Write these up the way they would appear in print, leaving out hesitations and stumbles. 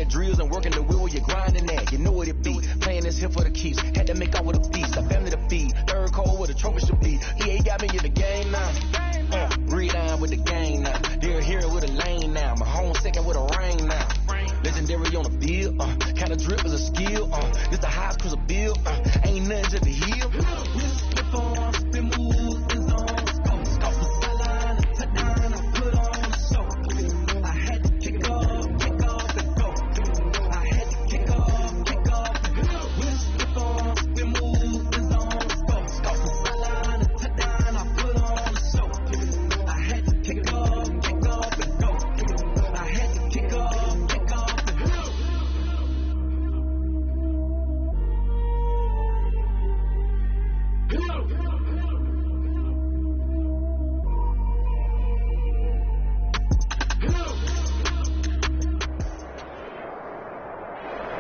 the drills and working the wheel, you're grinding that. You know what it be. Playing this here for the keeps. Had to make off with a beast. A family to feed. Third cold where the trophy should be. EA got me in the game now. Read on with the game now. They're here with a lane now. My home second with a ring now. Legendary on the field. Kind of drip is a skill. This the highest cruiser bill. Ain't nothing just a heel. Slip on, spin move, is on. Off the sideline, touchdown, I put on the show. I had to kick off and go. I had to kick off and go. Slip on, spin move, is on. Off the sideline, touchdown, I put on the show. I had to kick off and go. I had to kick off and go.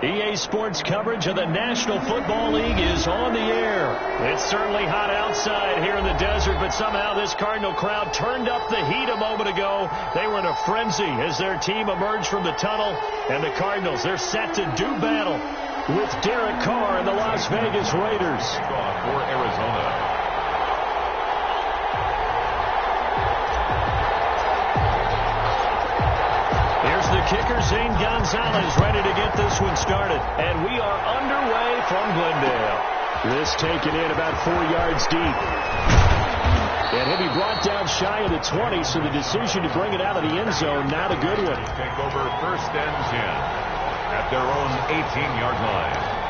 EA Sports coverage of the National Football League is on the air. It's certainly hot outside here in the desert, but somehow this Cardinal crowd turned up the heat a moment ago. They were in a frenzy as their team emerged from the tunnel, and the Cardinals, they're set to do battle with Derek Carr and the Las Vegas Raiders. For Arizona. The kicker, Zane Gonzalez, ready to get this one started. And we are underway from Glendale. This taken in about 4 yards deep. And he'll be brought down shy of the 20, so the decision to bring it out of the end zone, not a good one. Take over 1st and 10 at their own 18-yard line.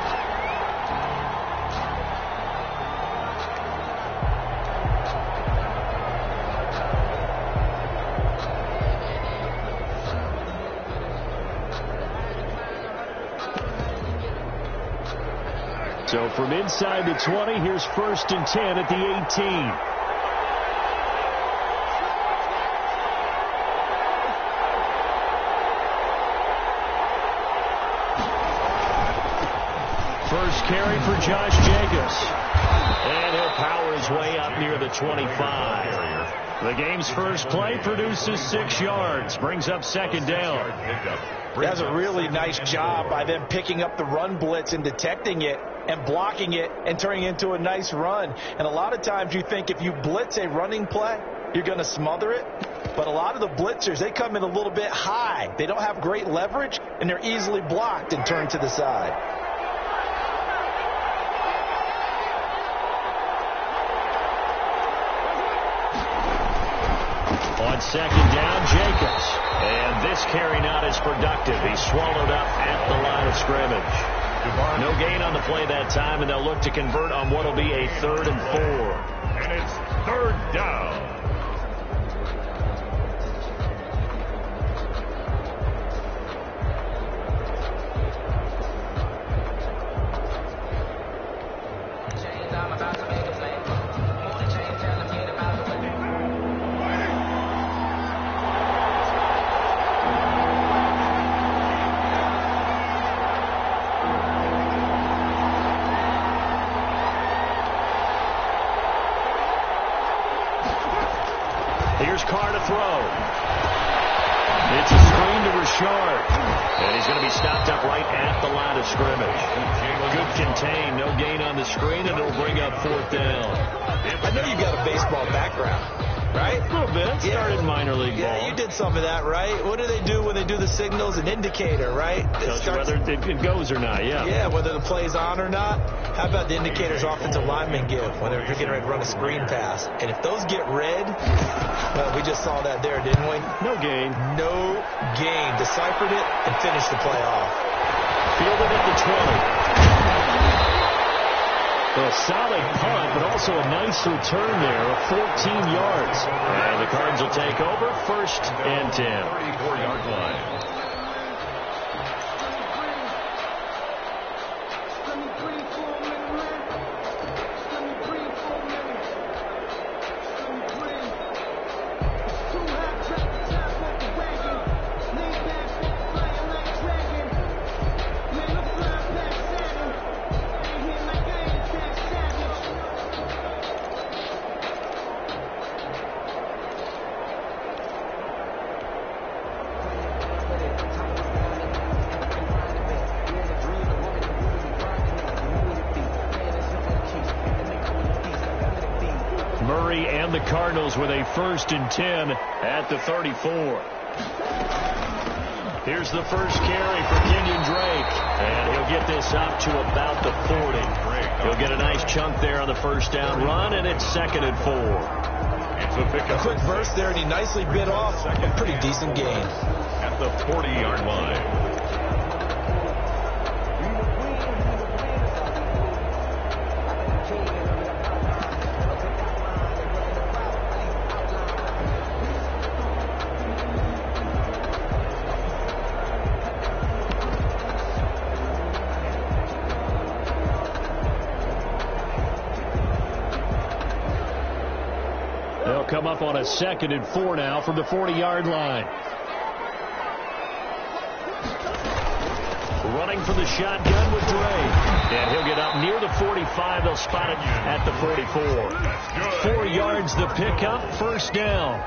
So from inside the 20, here's 1st and 10 at the 18. First carry for Josh Jacobs. And he'll power his way up near the 25. The game's first play produces 6 yards, brings up 2nd down. That's a really nice job by them picking up the run blitz and detecting it and blocking it and turning it into a nice run. And a lot of times you think if you blitz a running play, you're going to smother it. But a lot of the blitzers, they come in a little bit high. They don't have great leverage, and they're easily blocked and turned to the side. On 2nd down, Jacobs. And this carry not as productive. He's swallowed up at the line of scrimmage. No gain on the play that time, and they'll look to convert on what will be a 3rd and 4. And it's 3rd down. Here's Carr to throw. It's a screen to Rashard. And he's going to be stopped up right at the line of scrimmage. Good contain, no gain on the screen, and it'll bring up 4th down. I know you've got a baseball background, right? A little bit. Started in minor league ball. Yeah, you did some of that, right? What do they do when they do the signals? An indicator, right? Tells you whether it goes or not, yeah. Yeah, whether the play's on or not. How about the indicators offensive linemen give when they're getting ready to run a screen pass? And if those get red, well, we just saw that there, didn't we? No gain. No gain. Deciphered it and finished the play off. Fielded at the 20. A solid punt, but also a nice return there of 14 yards. And the Cards will take over 1st and 10. 34-yard line. the Cardinals with a 1st and 10 at the 34. Here's the first carry for Kenyon Drake, and he'll get this up to about the 40. He'll get a nice chunk there on the first down run, and it's 2nd and 4. It's a quick burst there, and he nicely bit off a pretty decent gain. At the 40-yard line. They'll come up on a 2nd and 4 now from the 40-yard line. Running for the shotgun with Drake. And he'll get up near the 45. They'll spot it at the 44. 4 yards the pickup, 1st down.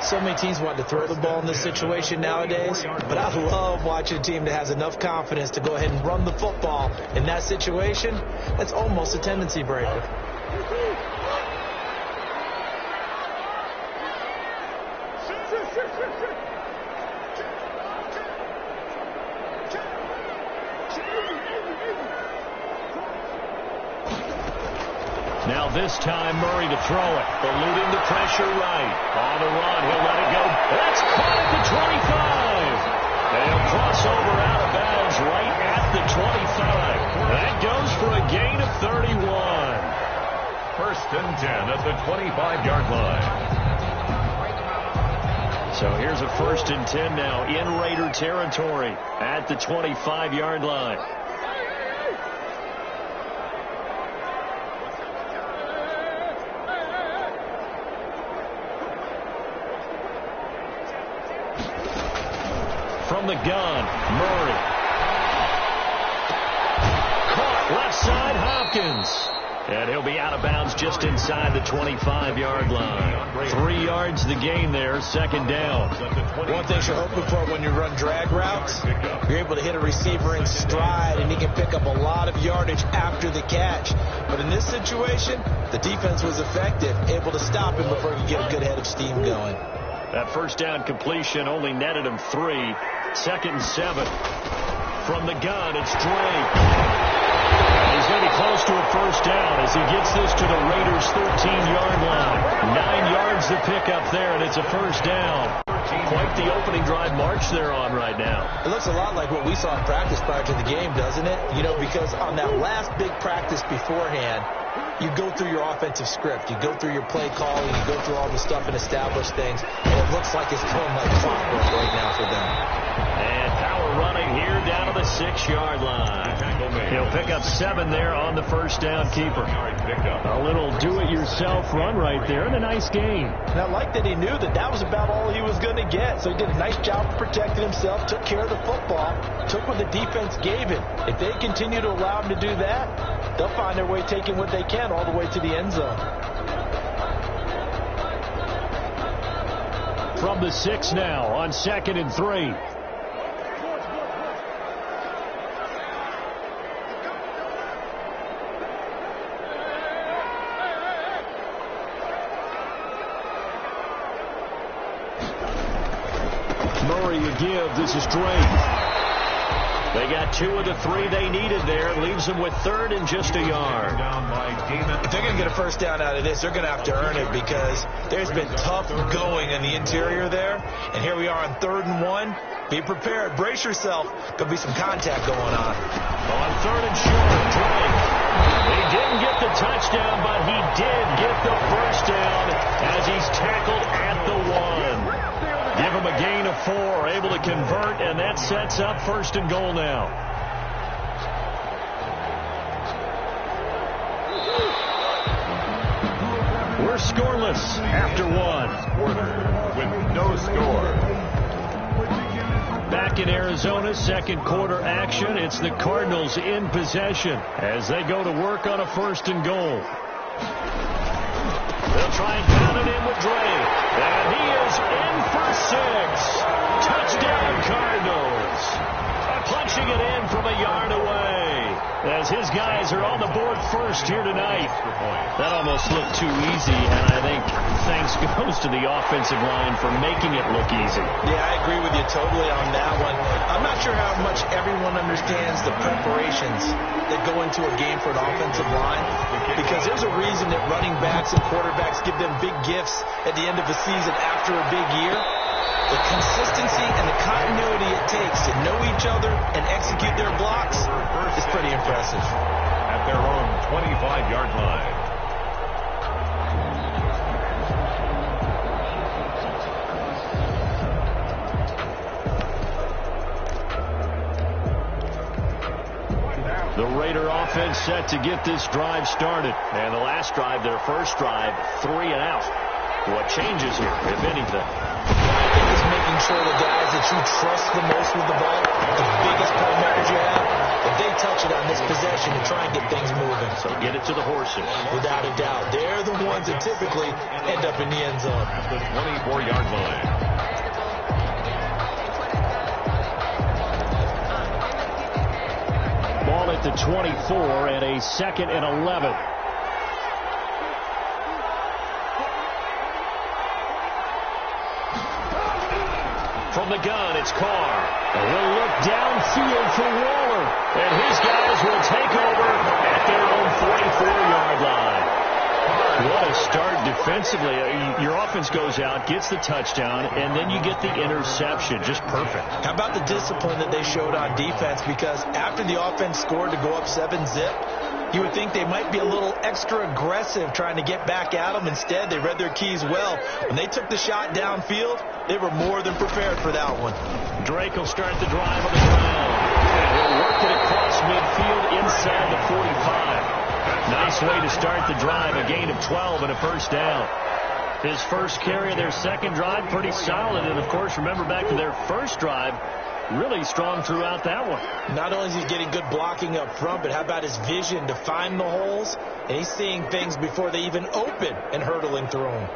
So many teams want to throw the ball in this situation nowadays, but I love watching a team that has enough confidence to go ahead and run the football in that situation. That's almost a tendency breaker. Now this time Murray to throw it. Eluding the pressure right. On the run, he'll let it go. That's caught at the 25. They'll cross over out of bounds right at the 25. That goes for a gain of 31. 1st and 10 at the 25-yard line. So here's a 1st and 10 now in Raider territory at the 25-yard line. From the gun, Murray. Caught left side, Hopkins. And he'll be out of bounds just inside the 25-yard line. 3 yards the gain there, 2nd down. One thing you're hoping for when you run drag routes, you're able to hit a receiver in stride, and he can pick up a lot of yardage after the catch. But in this situation, the defense was effective, able to stop him before he could get a good head of steam going. That 1st down completion only netted him 3. 2nd and 7. From the gun, it's Drake. He's going to be close to a 1st down as he gets this to the Raiders' 13-yard line. 9 yards to pick up there, and it's a 1st down. Quite the opening drive march they're on right now. It looks a lot like what we saw in practice prior to the game, doesn't it? You know, because on that last big practice beforehand, you go through your offensive script. You go through your play calling. You go through all the stuff and establish things. And it looks like it's going like clockwork right now for them. And power running here down to the 6-yard line. He'll pick up 7 there on the 1st down keeper. A little do-it-yourself run right there and a nice gain. And I like that he knew that that was about all he was going to get. So he did a nice job of protecting himself, took care of the football, took what the defense gave him. If they continue to allow him to do that, they'll find their way taking what they can all the way to the end zone. From the 6 now on 2nd and 3. Murray a give. This is Drake. They got 2 of the 3 they needed there. It leaves them with 3rd and just a yard. If they're going to get a 1st down out of this, they're going to have to earn it because there's been tough going in the interior there. And here we are on 3rd and 1. Be prepared. Brace yourself. Could be some contact going on. On 3rd and short, Drake. He didn't get the touchdown, but he did get the 1st down as he's tackled at the 1. Give him a gain of 4, able to convert, and that sets up 1st and goal now. We're scoreless after 1. With no score. Back in Arizona, 2nd quarter action. It's the Cardinals in possession as they go to work on a 1st and goal. They'll try and pound it in with Drake. And he is in for 6. Touchdown, Cardinals. Punching it in from a yard away as his guys guys are on the board first here tonight. That almost looked too easy, and I think thanks goes to the offensive line for making it look easy. Yeah, I agree with you totally on that one. I'm not sure how much everyone understands the preparations that go into a game for an offensive line, because there's a reason that running backs and quarterbacks give them big gifts at the end of the season after a big year. The consistency and the continuity it takes to know each other and execute their blocks is pretty impressive. At their own 25-yard line. The Raider offense set to get this drive started. And the last drive, their first drive, 3 and out. What changes here, if anything? I think it's making sure the guys that you trust the most with the ball, the biggest playmakers you have, if they touch it on this possession to try and get things moving. So get it to the horses. Without a doubt. They're the ones that typically end up in the end zone. At the 24-yard line. Ball at the 24 and a 2nd and 11. From the gun, it's Carr. And he'll look downfield for Waller. And his guys will take over at their own 44-yard line. What a start defensively. Your offense goes out, gets the touchdown, and then you get the interception. Just perfect. How about the discipline that they showed on defense? Because after the offense scored to go up 7-zip, you would think they might be a little extra aggressive trying to get back at them. Instead, they read their keys well. When they took the shot downfield, they were more than prepared for that one. Drake will start the drive on the ground. And he'll work it across midfield inside the 45. Nice way to start the drive. A gain of 12 and a first down. His first carry of their second drive, pretty solid. And, of course, remember back to their first drive, really strong throughout that one. Not only is he getting good blocking up front, but how about his vision to find the holes? And he's seeing things before they even open and hurtling through them.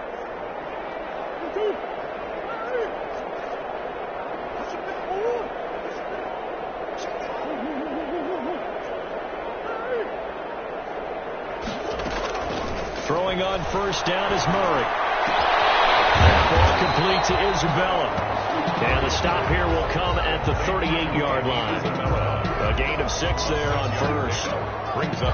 Throwing on first down is Murray. Ball complete to Isabella. And the stop here will come at the 38-yard line. A gain of 6 there on first.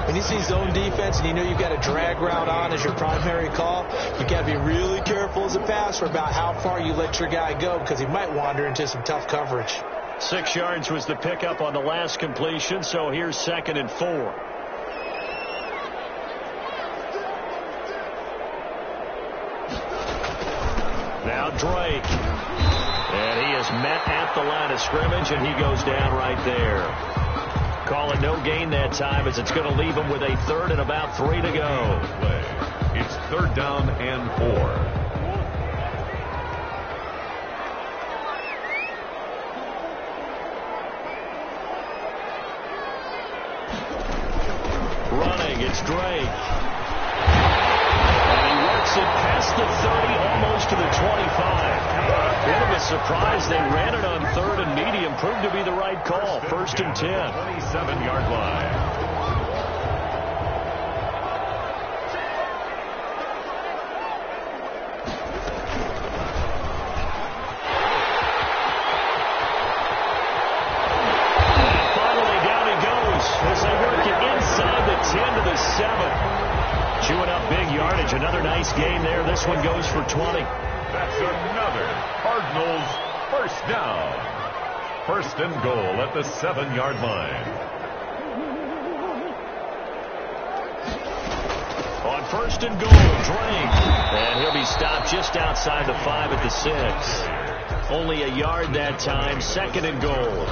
When you see zone defense and you know you've got a drag route on as your primary call, you got to be really careful as a passer about how far you let your guy go, because he might wander into some tough coverage. 6 yards was the pickup on the last completion, so here's 2nd and 4. Now Drake. And he is met at the line of scrimmage, and he goes down right there. Call it no gain that time, as it's going to leave him with a 3rd and about 3 to go. It's 3rd down and 4. Running, it's Drake. And he works it past the 30, almost to the 25. Bit of a surprise. They ran it on 3rd and medium. Proved to be the right call. 1st and 10. 27-yard line. Chewing up big yardage. Another nice gain there. This one goes for 20. That's another Cardinals first down. 1st and goal at the 7-yard line. On 1st and goal, Drake. And he'll be stopped just outside the 5 at the 6. Only a yard that time. 2nd and goal.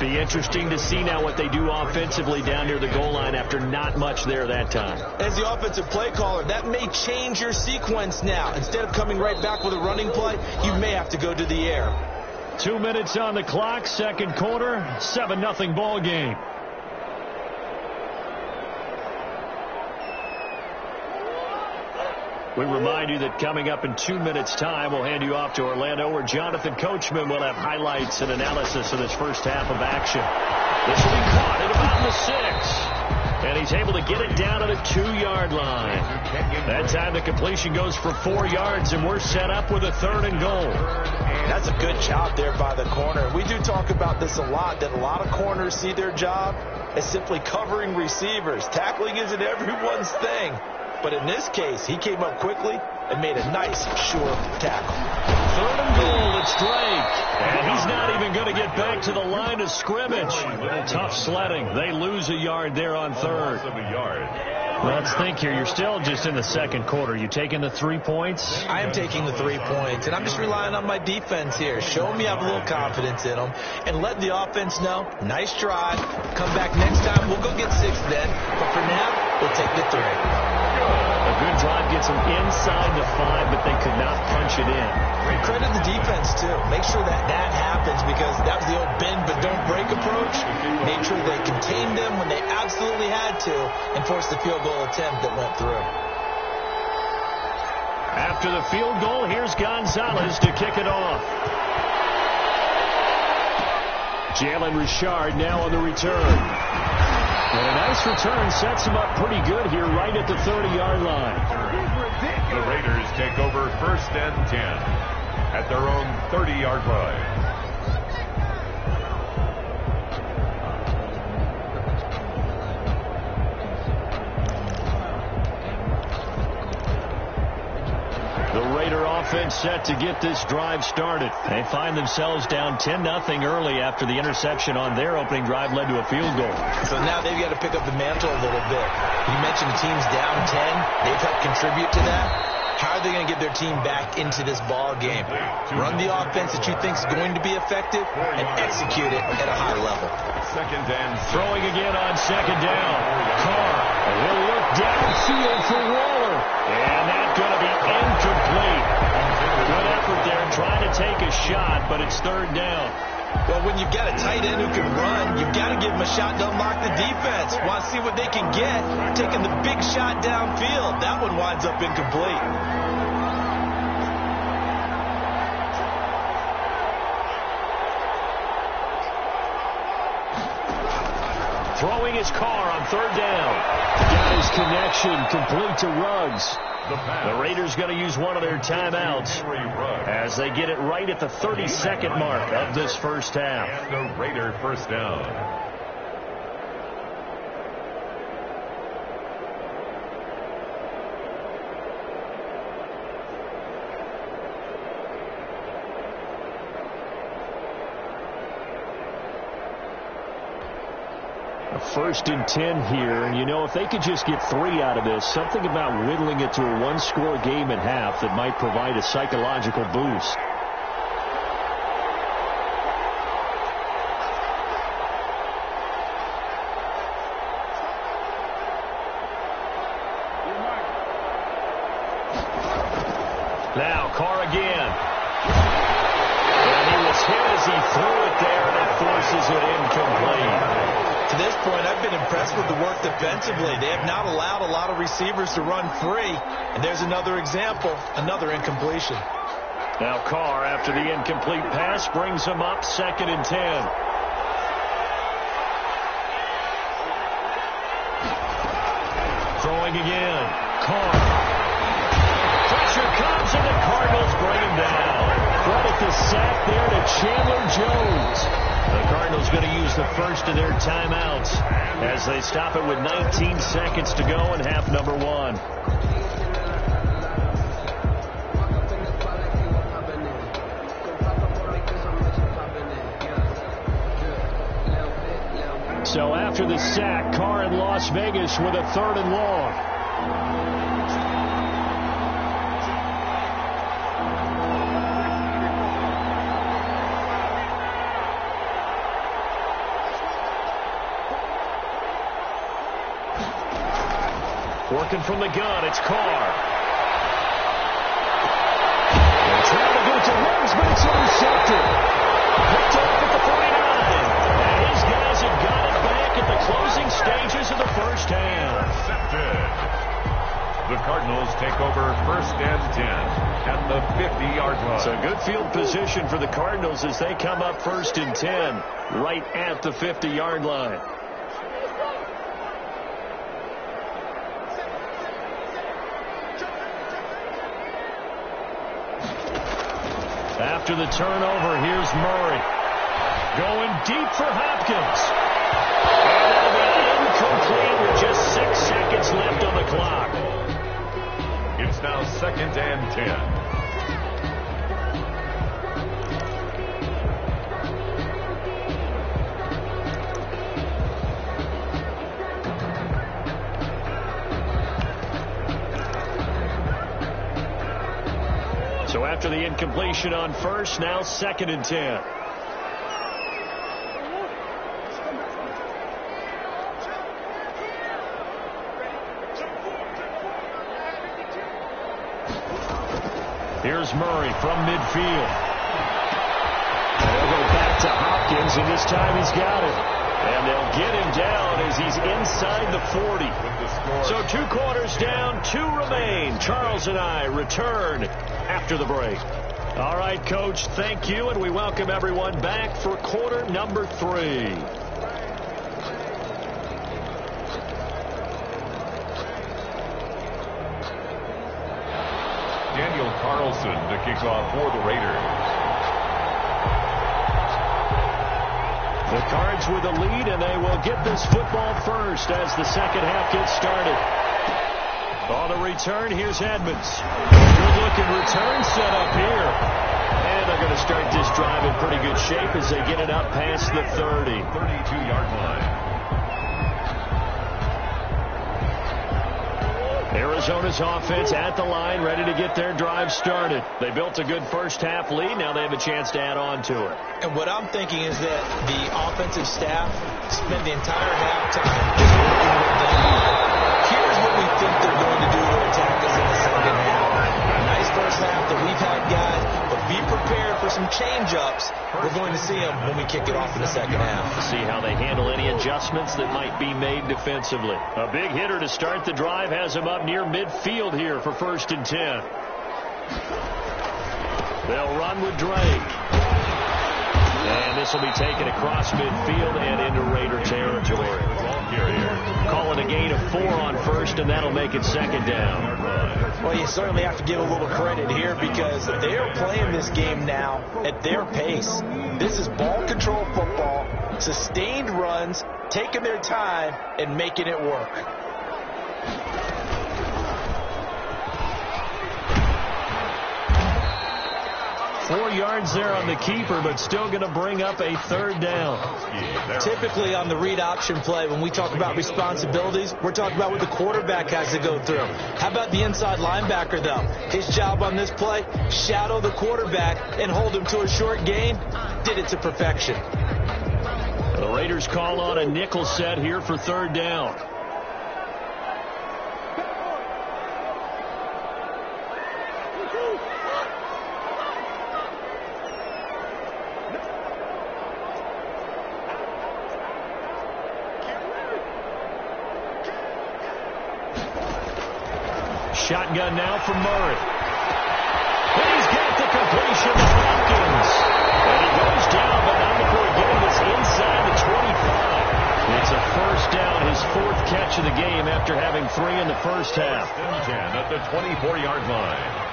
Be interesting to see now what they do offensively down near the goal line after not much there that time. As the offensive play caller, that may change your sequence now. Instead of coming right back with a running play, you may have to go to the air. 2 minutes on the clock, 2nd quarter, 7-0 ball game. We remind you that coming up in 2 minutes' time, we'll hand you off to Orlando, where Jonathan Coachman will have highlights and analysis of this first half of action. This will be caught at about the 6. And he's able to get it down to the 2-yard line. That time the completion goes for 4 yards, and we're set up with a 3rd and goal. That's a good job there by the corner. We do talk about this a lot, that a lot of corners see their job as simply covering receivers. Tackling isn't everyone's thing. But in this case, he came up quickly and made a nice, sure tackle. 3rd and goal, it's Drake. And he's not even going to get back to the line of scrimmage. Tough sledding. They lose a yard there on 3rd. Let's think here. You're still just in the 2nd quarter. You taking the 3 points? I am taking the 3 points, and I'm just relying on my defense here. Show them you have a little confidence in them, and let the offense know, nice try. Come back next time. We'll go get 6 then. But for now, we'll take the 3. A good drive gets them inside the 5, but they could not punch it in. Credit the defense, too. Make sure that happens, because that was the old bend but don't break approach. Made sure they contained them when they absolutely had to and forced the field goal attempt that went through. After the field goal, here's Gonzalez to kick it off. Jalen Richard now on the return. And a nice return sets him up pretty good here right at the 30-yard line. The Raiders take over 1st and 10 at their own 30-yard line. The Raider offense set to get this drive started. They find themselves down 10-0 early after the interception on their opening drive led to a field goal. So now they've got to pick up the mantle a little bit. You mentioned the team's down 10. They've helped contribute to that. How are they going to get their team back into this ball game? Run the offense that you think is going to be effective and execute it at a high level. 2nd and throwing again on 2nd down. Carr will look downfield for Waller. And that's going to be incomplete. Good effort there trying to take a shot, but it's 3rd down. Well, when you've got a tight end who can run, you've got to give him a shot to unlock the defense. Want to see what they can get, taking the big shot downfield. That one winds up incomplete. Throwing his Carr on 3rd down. Got his connection complete to Ruggs. The Raiders going to use one of their timeouts as they get it right at the 32nd mark of this first half. And the Raider 1st down. First and 10 here, and you know, if they could just get 3 out of this, something about whittling it to a 1-score game at half that might provide a psychological boost. Now Carr again. And he was hit as he threw it there, and it forces it incomplete. To this point, I've been impressed with the work defensively. They have not allowed a lot of receivers to run free. And there's another example, another incompletion. Now Carr, after the incomplete pass, brings him up 2nd and 10. Throwing again. Carr. Pressure comes, and the Cardinals bring him down. Credit the sack there to Chandler Jones. The Cardinals going to use the first of their timeouts as they stop it with 19 seconds to go in half number 1. So after the sack, Carr in Las Vegas with a 3rd and long. Working from the gun, it's Carr. They're trying to get it to Ruggs, but it's intercepted. Picked off at the 49. And his guys have got it back at the closing stages of the first half. Intercepted. The Cardinals take over 1st and 10 at the 50-yard line. So good field position for the Cardinals as they come up 1st and 10 right at the 50-yard line. after the turnover, here's Murray. Going deep for Hopkins. And that'll be incomplete with just 6 seconds left on the clock. It's now 2nd and 10. So after the incompletion on first, now 2nd and 10. Here's Murray from midfield. They'll go back to Hopkins, and this time he's got it. And they'll get him down as he's inside the 40. So 2 quarters down, 2 remain. Charles and I return after the break. All right, Coach, thank you, and we welcome everyone back for quarter number 3. Daniel Carlson to kick off for the Raiders. The Cards with a lead, and they will get this football first as the second half gets started. On the return, here's Edmonds. Good-looking return set up here. And they're going to start this drive in pretty good shape as they get it up past the 30. 32-yard line. Arizona's offense at the line, ready to get their drive started. They built a good first-half lead. Now they have a chance to add on to it. And what I'm thinking is that the offensive staff spent the entire halftime just working with the lead. Here's what we think they're going to do to attack us in the second half. A nice first half that we've had, guys, but be prepared for some change-ups. We're going to see them when we kick it off in the second half. See how they handle any adjustments that might be made defensively. A big hitter to start the drive has him up near midfield here for 1st and 10. They'll run with Drake. And this will be taken across midfield and into Raider territory. Calling a gain of 4 on first, and that'll make it 2nd down. Well, you certainly have to give a little credit here because they are playing this game now at their pace. This is ball control football, sustained runs, taking their time, and making it work. Four yards there on the keeper, but still going to bring up a 3rd down. Typically on the read option play, when we talk about responsibilities, we're talking about what the quarterback has to go through. How about the inside linebacker, though? His job on this play, shadow the quarterback and hold him to a short gain. Did it to perfection. The Raiders call on a nickel set here for 3rd down. Shotgun now from Murray. And he's got the completion to Hopkins. And he goes down, but not before getting this inside the 25. It's a 1st down, his 4th catch of the game after having 3 in the first half. 10 at the 24-yard line.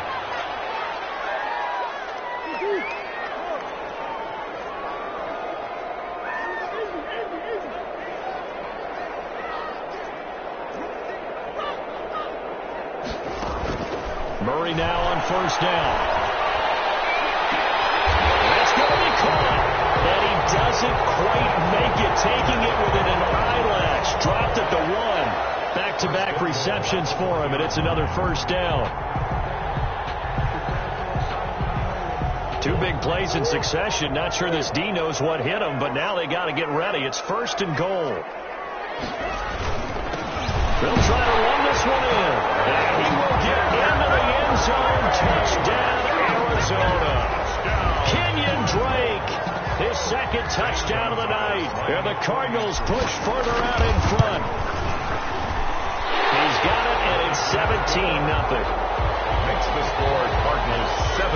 Murray now on 1st down. That's going to be caught. And he doesn't quite make it, taking it within an eyelash. Dropped at the 1. Back-to-back receptions for him, and it's another 1st down. 2 big plays in succession. Not sure this D knows what hit him, but now they got to get ready. It's 1st and goal. They'll try to run this one in. And he will get into the end zone. Touchdown, Arizona. Kenyon Drake, his 2nd touchdown of the night. And the Cardinals push further out in front. He's got it, and it's 17-0. Makes the score Cardinals 17.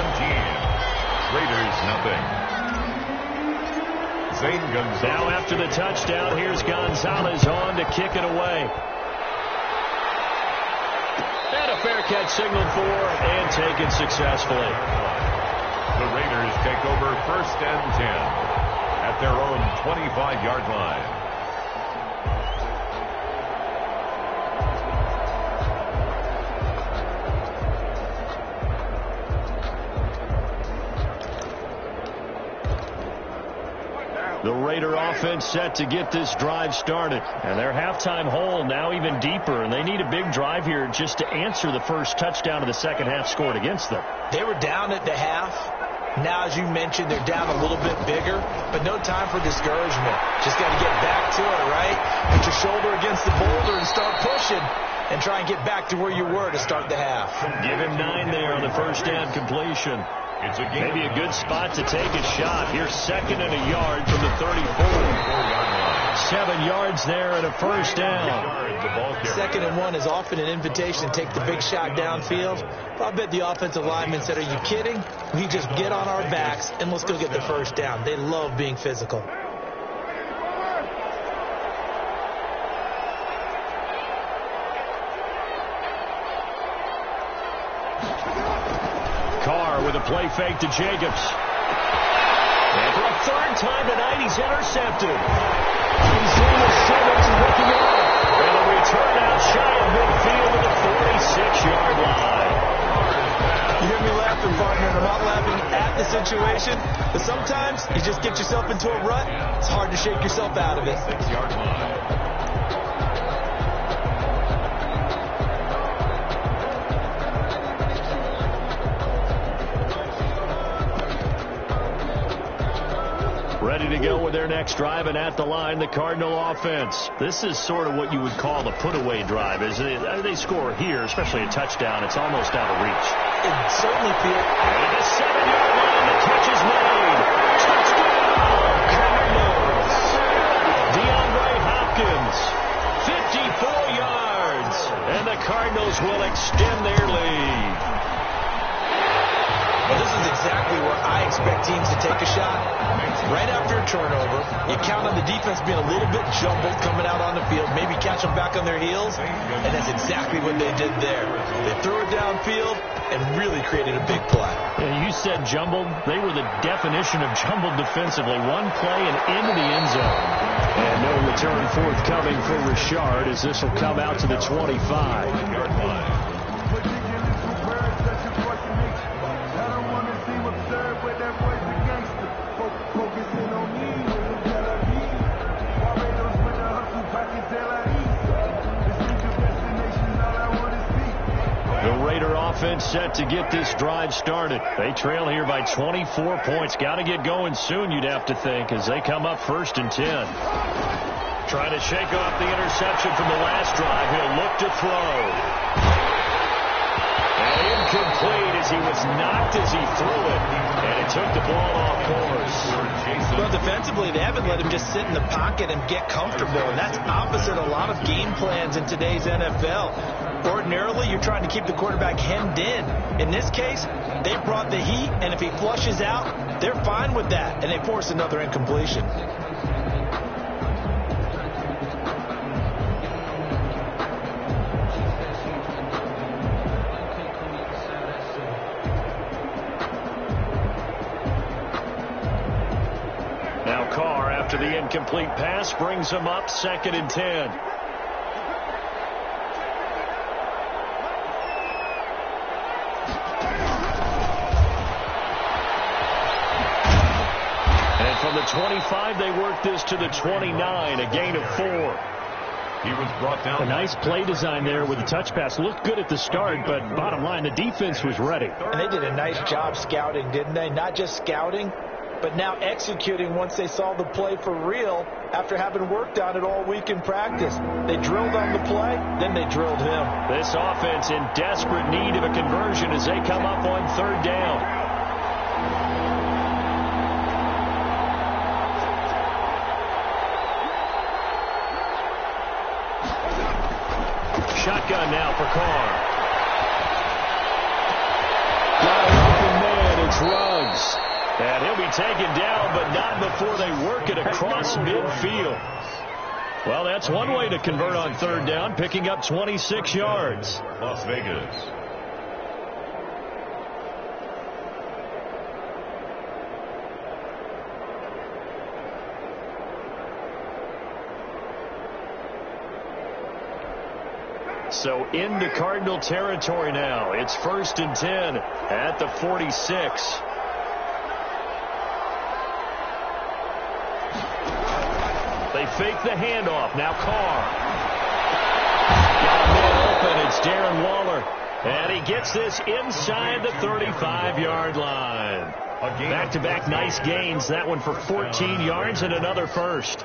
Raiders nothing. Zane Gonzalez. Now after the touchdown, here's Gonzalez on to kick it away. And a fair catch signaled for and taken successfully. the Raiders take over 1st and 10 at their own 25-yard line. The Raider offense set to get this drive started. And their halftime hole now even deeper, and they need a big drive here just to answer the first touchdown of the second half scored against them. They were down at the half. Now, as you mentioned, they're down a little bit bigger, but no time for discouragement. Just got to get back to it, right? Put your shoulder against the boulder and start pushing and try and get back to where you were to start the half. Give him 9 there on the first down completion. Maybe a good spot to take a shot. Here's 2nd and a yard from the 34. 7 yards there and a first down. 2nd and 1 is often an invitation to take the big shot downfield. I bet the offensive lineman said, are you kidding? We just get on our backs and let's go get the first down. They love being physical. Carr with a play fake to Jacobs. And for a 3rd time tonight, he's intercepted. Isaiah Simmons looking up. And a return out shy of midfield to the 46-yard line. You hear me laughing, partner, and I'm not laughing at the situation, but sometimes you just get yourself into a rut. It's hard to shake yourself out of it. 6-yard line. Ready to go with their next drive, and at the line, the Cardinal offense. This is sort of what you would call a put-away drive. As they score here, especially a touchdown, it's almost out of reach. It certainly feels. And a 7-yard line, the catch is made. Touchdown, Cardinals. DeAndre Hopkins, 54 yards, and the Cardinals will extend their lead. Well, this is exactly where I expect teams to take a shot. Right after a turnover, you count on the defense being a little bit jumbled coming out on the field, maybe catch them back on their heels, and that's exactly what they did there. They threw it downfield and really created a big play. Yeah, you said jumbled. They were the definition of jumbled defensively. One play and into the end zone. And no return forthcoming for Richard as this will come out to the 25-yard line. The Raider offense set to get this drive started. They trail here by 24 points. Got to get going soon, you'd have to think, as they come up 1st and 10. Trying to shake off the interception from the last drive. He'll look to throw. And incomplete as he was knocked as he threw it. And it took the ball off course. Well, defensively, they haven't let him just sit in the pocket and get comfortable. And that's opposite a lot of game plans in today's NFL. Ordinarily, you're trying to keep the quarterback hemmed in. In this case, they brought the heat, and if he flushes out, they're fine with that. And they force another incompletion. After the incomplete pass, brings him up 2nd and 10. And from the 25, they work this to the 29, a gain of 4. He was brought down. A nice play design there with the touch pass. Looked good at the start, but bottom line, the defense was ready. And they did a nice job scouting, didn't they? Not just scouting, but now executing once they saw the play for real after having worked on it all week in practice. They drilled on the play, then they drilled him. This offense in desperate need of a conversion as they come up on 3rd down. Shotgun now for Carr. Got an open man, it's Ruggs. And he'll be taken down, but not before they work it across midfield. Well, that's one way to convert on 3rd down, picking up 26 yards. Las Vegas. So into Cardinal territory now. It's 1st and 10 at the 46. They fake the handoff. Now Carr. Got a man open. It's Darren Waller. And he gets this inside the 35-yard line. Back-to-back nice gains. That one for 14 yards and another first.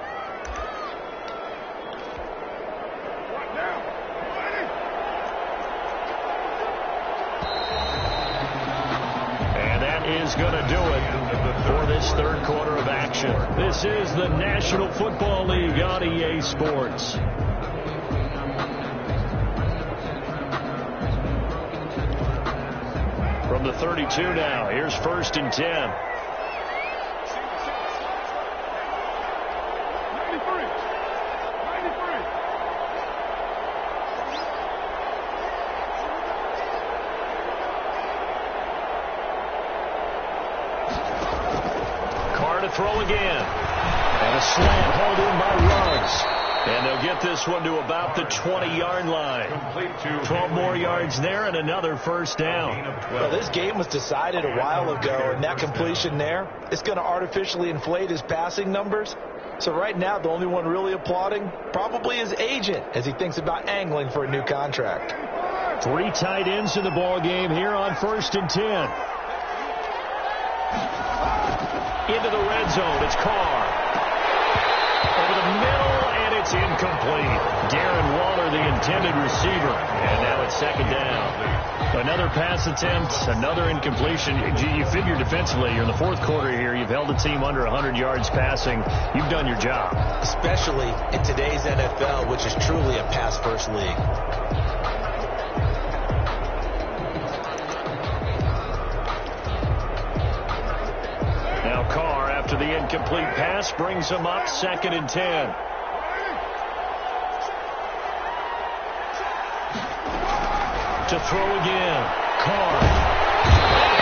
And that is going to do it for this third quarter of action. This is the National Football League on EA Sports. From the 32 now, here's 1st and 10. Carr to throw again. And a slant hauled in by Ruggs. And they'll get this one to about the 20-yard line. 12 more yards there and another first down. Well, this game was decided a while ago, and that completion there is going to artificially inflate his passing numbers. So right now, the only one really applauding probably his agent as he thinks about angling for a new contract. 3 tight ends in the ball game here on 1st and 10. Into the red zone. It's Carr. Over the middle, and it's incomplete. Darren Waller, the intended receiver. And now it's 2nd down. Another pass attempt, another incompletion. You figure defensively, you're in the 4th quarter here. You've held the team under 100 yards passing. You've done your job. Especially in today's NFL, which is truly a pass-first league. Now Carr, after the incomplete pass, brings him up 2nd and 10. To throw again. Carr.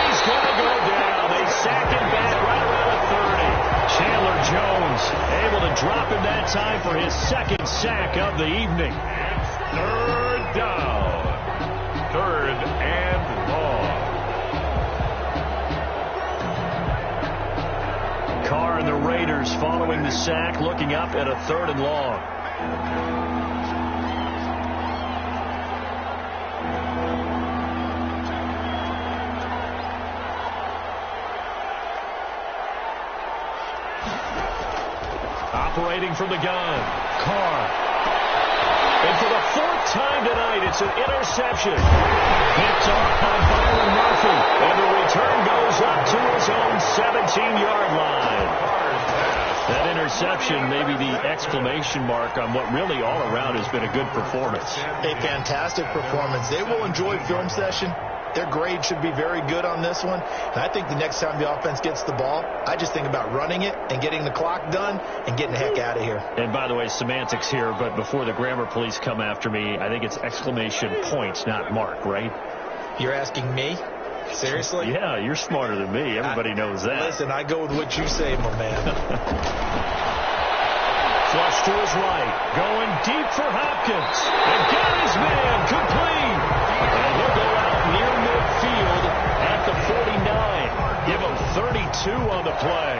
He's going to go down. They sack him back right around the 30. Chandler Jones able to drop him that time for his 2nd sack of the evening. 3rd down. 3rd and long. Carr and the Raiders following the sack, looking up at a 3rd and long. Operating from the gun, Carr. And for the 4th time tonight, it's an interception. Picked off by Byron Murphy. And the return goes up to his own 17-yard line. That interception may be the exclamation mark on what really all around has been a good performance. A fantastic performance. They will enjoy film session. Their grade should be very good on this one. And I think the next time the offense gets the ball, I just think about running it and getting the clock done and getting the heck out of here. And by the way, semantics here, but before the grammar police come after me, I think it's exclamation points, not mark, right? You're asking me? Seriously? Yeah, you're smarter than me. Everybody knows that. Listen, I go with what you say, my man. Flush to his right. Going deep for Hopkins. And got his man complete. And he'll go out near midfield at the 49. Give him 32 on the play.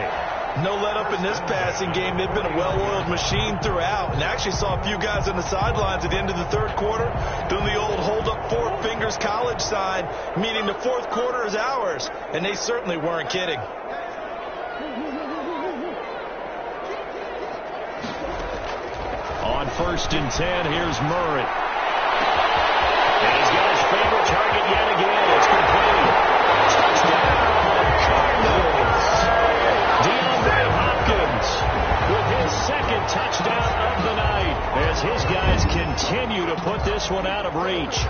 No let up in this passing game. They've been a well-oiled machine throughout. And actually saw a few guys on the sidelines at the end of the 3rd quarter doing the old hold up 4 fingers college sign, meaning the 4th quarter is ours. And they certainly weren't kidding. On 1st and 10, here's Murray. And he's got his favorite target yet again. It's complete. Touchdown, Cardinals. DeAndre Hopkins with his 2nd touchdown of the night as his guys continue to put this one out of reach.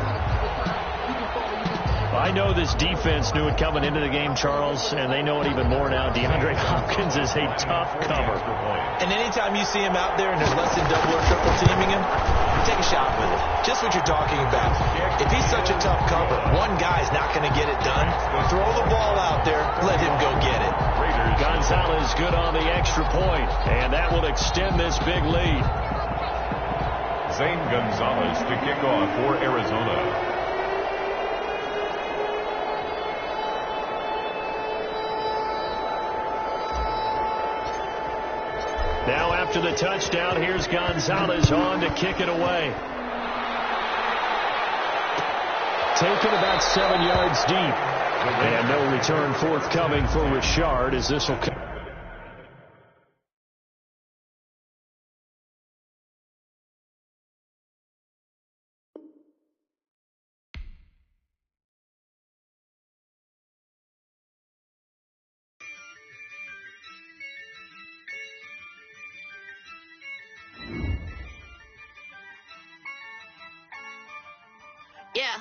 I know this defense knew it coming into the game, Charles, and they know it even more now. DeAndre Hopkins is a tough cover. And anytime you see him out there and there's less than double or triple teaming him, take a shot with it. Just what you're talking about. If he's such a tough cover, one guy's not going to get it done. Throw the ball out there, let him go get it. Gonzalez good on the extra point, and that will extend this big lead. Zane Gonzalez to kick off for Arizona. Now after the touchdown, here's Gonzalez on to kick it away. Taken about 7 yards deep. And no return forthcoming for Richard as this will come. Yeah,